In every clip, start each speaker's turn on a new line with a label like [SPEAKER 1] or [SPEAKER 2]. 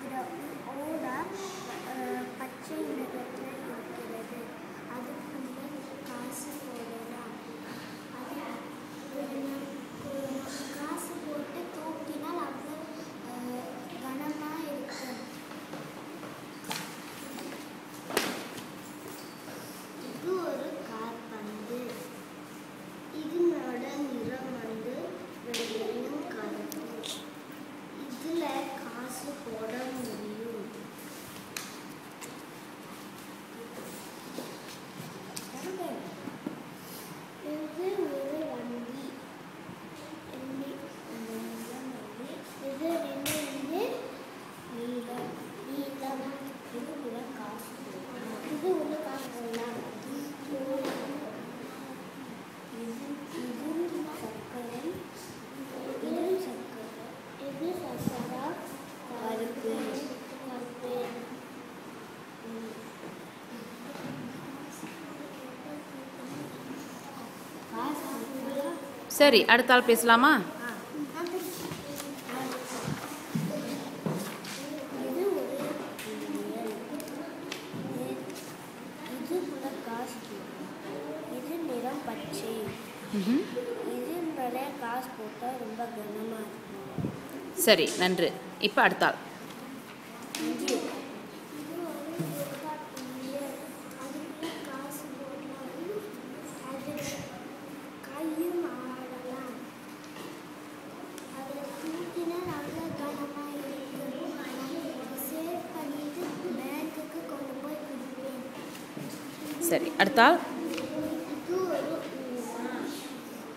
[SPEAKER 1] அதில் ஓட பச்சை நிறத்தில் இருக்கிறது. அதுக்குள்ளே காசு போடலாம். அது காசு போட்டு தூக்கினால் அவ்வளோ கனமாக இருக்கும். இது ஒரு காற்பந்து. இதனோட நிறம் வெள்ளையும் கருப்பும். இதில் காசு போட முடியும். இது ஒரு வண்டி. இது நீளம். இதுக்குள்ள காசு போடலாம். இது உள்ள காசு போடலாம்.
[SPEAKER 2] சரி, அடுத்த ஆள் பேசலாமா?
[SPEAKER 1] இது நிறம் பச்சை. இது நிறைய காசு போட்டால் ரொம்ப கனமாக இருக்கும்.
[SPEAKER 2] சரி, நன்று. இப்போ அடுத்த ஆள். சரி, அடுத்த ஆள்.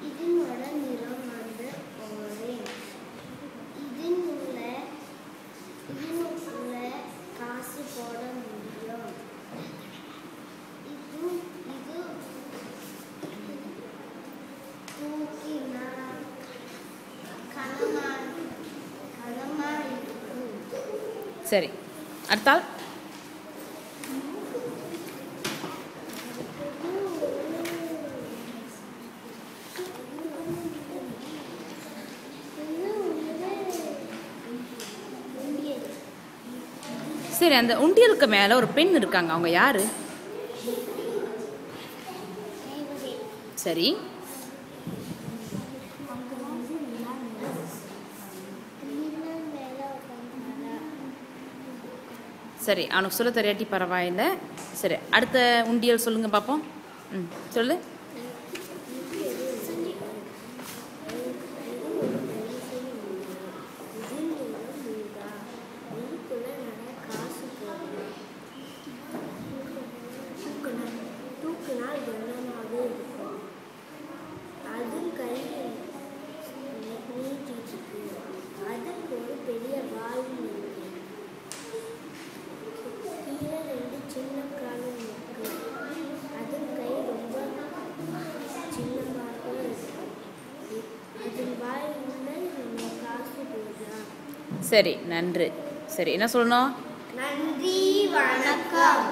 [SPEAKER 1] இதனோட நிறம் ஆரஞ்ச். இதுக்குள்ள காசு போட முடியும். இது தூக்கினால் கனமா இருக்கும்.
[SPEAKER 2] சரி, அடுத்த ஆள். சரி, அந்த உண்டியலுக்கு மேலே ஒரு பெண் இருக்காங்க. அவங்க யாரு? சரி, சரி, அவனுக்கு சொல்ல தெரியாட்டி பரவாயில்லை. சரி, அடுத்த உண்டியல் சொல்லுங்க பார்ப்போம். சொல்லு.
[SPEAKER 1] தூக்கினால் கனமாக இருக்கும். அது கையில் நீட்டிருக்கு. அதுக்கு ஒரு பெரிய வாயும் இருக்கு. கீழே 2 சின்ன காலும் இருக்கு. அது கை ரொம்ப சின்னமாக இருக்கும். அதன் வாய் உள்ள காசு போடலாம்.
[SPEAKER 2] சரி, நன்று. சரி, என்ன சொல்லணும்?
[SPEAKER 1] நன்றி, வணக்கம்.